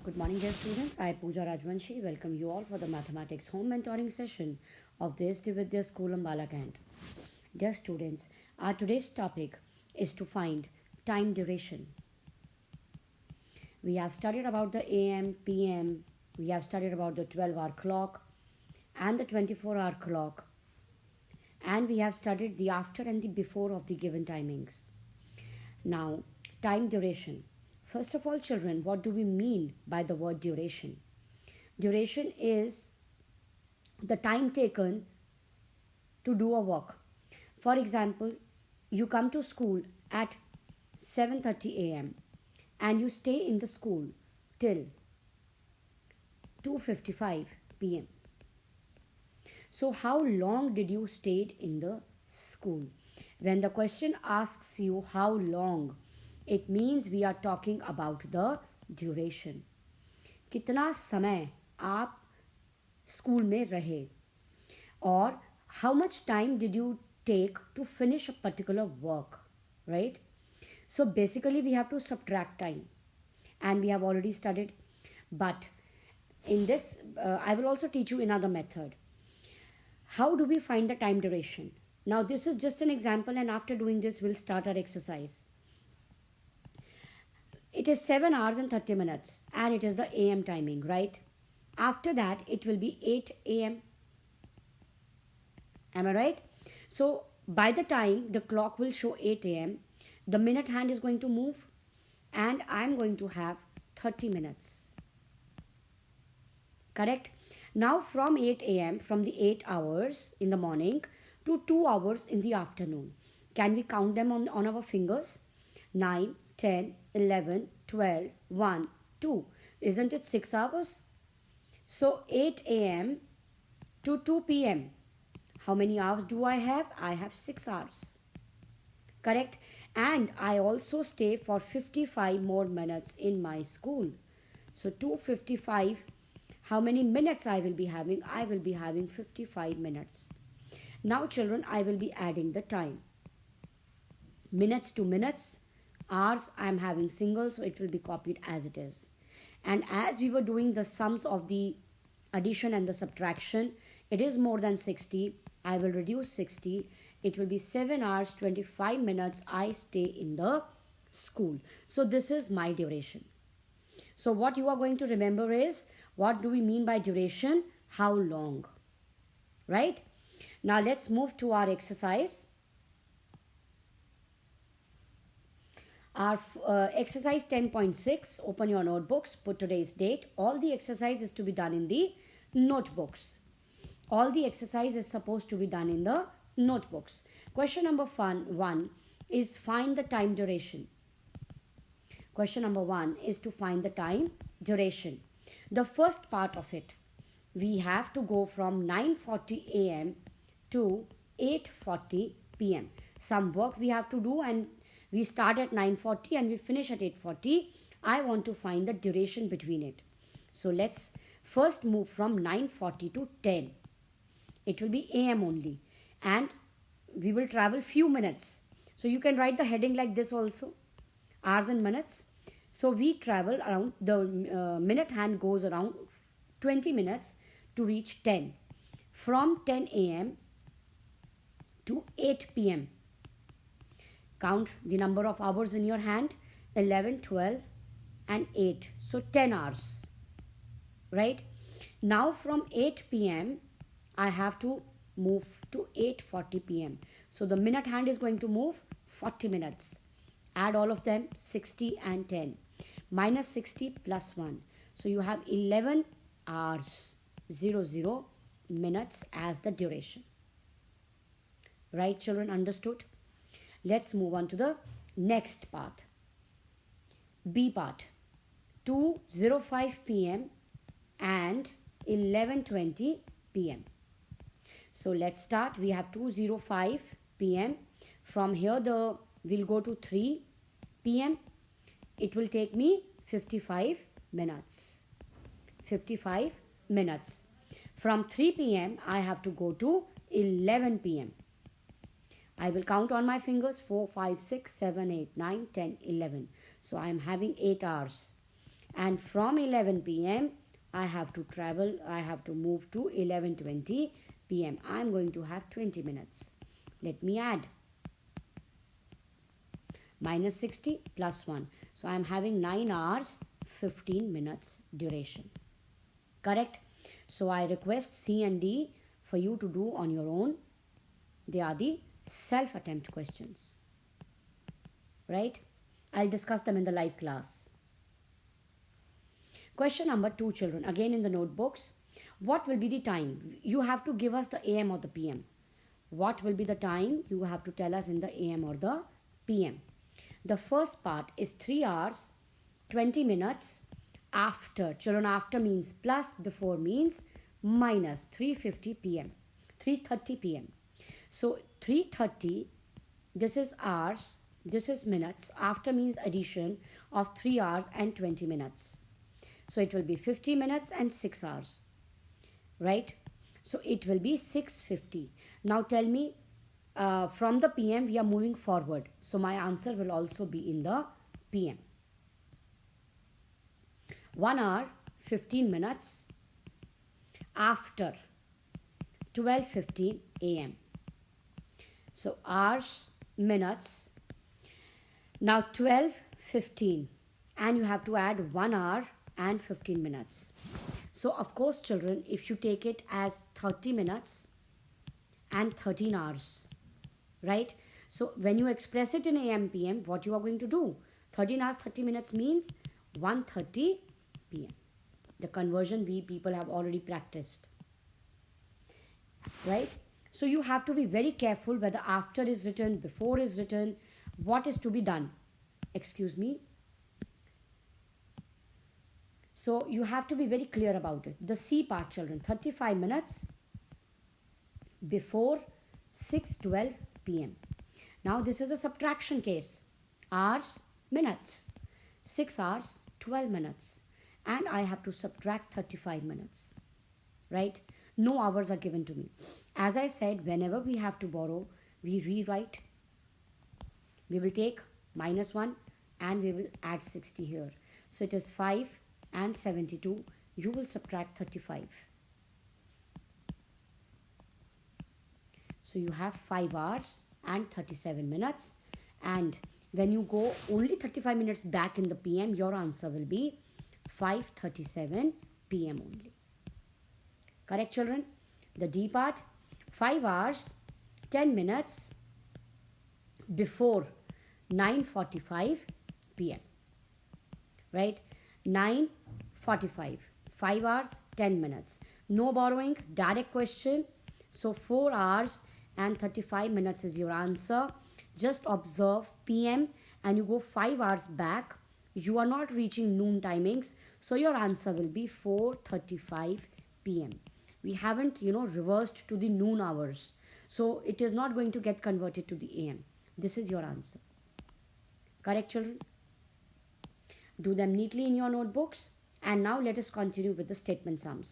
Good morning, dear students. I, Pooja Rajvanshi, welcome you all for the mathematics home mentoring session of the SD Vidya School Ambala Kant. Dear students, our today's topic is to find time duration. We have studied about the AM, PM, we have studied about the 12-hour clock and the 24-hour clock, and we have studied the after and the before of the given timings. Now, time duration. First of all, children, what do we mean by the word duration? Duration is the time taken to do a work. For example, you come to school at 7:30 a.m. and you stay in the school till 2:55 p.m. So how long did you stayed in the school? When the question asks you how long, it means we are talking about the duration. कितना समय आप school में रहे, or how much time did you take to finish a particular work, right? So basically we have to subtract time, and we have already studied. But in this, I will also teach you another method. How do we find the time duration? Now this is just an example, and after doing this we'll start our exercise. It is 7 hours and 30 minutes and it is the AM timing, right? After that it will be 8 AM. Am I right? So by the time the clock will show 8 AM, the minute hand is going to move and I'm going to have 30 minutes. Correct? Now from 8 AM, from the 8 hours in the morning to 2 hours in the afternoon. Can we count them on our fingers? 9, 10, 11, 12, 1, 2. Isn't it 6 hours? So 8 a.m. to 2 p.m. How many hours do I have? I have 6 hours. Correct? And I also stay for 55 more minutes in my school. So 2:55, how many minutes I will be having? I will be having 55 minutes. Now children, I will be adding the time. Minutes to minutes, hours I am having single, so it will be copied as it is. And as we were doing the sums of the addition and the subtraction, it is more than 60. I will reduce 60. It will be 7 hours 25 minutes I stay in the school. So this is my duration. So what you are going to remember is, what do we mean by duration? How long? Right? Now let's move to our exercise. Our exercise 10.6, open your notebooks, put today's date. All the exercise is to be done in the notebooks. All the exercise is supposed to be done in the notebooks. Question number 1 is find the time duration. Question number 1 is to find the time duration. The first part of it, we have to go from 9:40 a.m. to 8:40 p.m. Some work we have to do, and we start at 9:40 and we finish at 8:40. I want to find the duration between it. So let's first move from 9:40 to 10. It will be AM only, and we will travel few minutes. So you can write the heading like this also, hours and minutes. So we travel around, the minute hand goes around 20 minutes to reach 10. From 10 AM to 8 PM. Count the number of hours in your hand, 11, 12 and 8. So 10 hours, right? Now from 8 p.m. I have to move to 8:40 p.m. So the minute hand is going to move 40 minutes. Add all of them, 60 and 10. Minus 60 plus 1. So you have 11 hours, 00 minutes as the duration. Right, children, understood? Let's move on to the next part. B part. 2:05 p.m. and 11:20 p.m. So let's start. We have 2:05 p.m. From here we'll go to 3 p.m. It will take me 55 minutes. 55 minutes. From 3 p.m. I have to go to 11 p.m. I will count on my fingers, 4, 5, 6, 7, 8, 9, 10, 11. So I am having 8 hours. and from 11 p.m. I have to move to 11:20 p.m. I'm going to have 20 minutes. Let me add. Minus 60 plus 1. So I'm having 9 hours 15 minutes duration. Correct? So I request C and D for you to do on your own. They are the self-attempt questions. Right? I'll discuss them in the live class. Question number 2, children. Again in the notebooks. What will be the time? You have to give us the AM or the PM. What will be the time? You have to tell us in the AM or the PM. The first part is 3 hours 20 minutes after. Children, after means plus, before means minus. 3:50 p.m. 3:30 p.m. So 3:30, this is hours, this is minutes. After means addition of 3 hours and 20 minutes. So it will be 50 minutes and 6 hours. Right? So it will be 6:50. Now tell me, from the PM we are moving forward. So my answer will also be in the PM. 1 hour 15 minutes after 12:15 a.m. So hours, minutes. Now 12:15, and you have to add 1 hour and 15 minutes. So of course, children, if you take it as 30 minutes and 13 hours, right? So when you express it in AM PM, what you are going to do? 13 hours 30 minutes means 1:30 PM. The conversion we people have already practiced, right? So you have to be very careful whether after is written, before is written, what is to be done. Excuse me. So you have to be very clear about it. The C part, children, 35 minutes before 6:12 p.m. Now this is a subtraction case. Hours, minutes. 6 hours, 12 minutes. And I have to subtract 35 minutes. Right? No hours are given to me. As I said, whenever we have to borrow, we rewrite. We will take -1 and we will add 60 here. So it is 5 and 72. You will subtract 35. So you have 5 hours and 37 minutes. And when you go only 35 minutes back in the PM, your answer will be 5:37 PM only. Correct, children? The D part, 5 hours 10 minutes before 9:45 PM. Right? 9:45. 5 hours 10 minutes. No borrowing, direct question. So 4 hours and 35 minutes is your answer. Just observe PM and you go 5 hours back. You are not reaching noon timings. So your answer will be 4:35 PM. We haven't, reversed to the noon hours. So it is not going to get converted to the AM. This is your answer. Correct, children? Do them neatly in your notebooks. And now let us continue with the statement sums.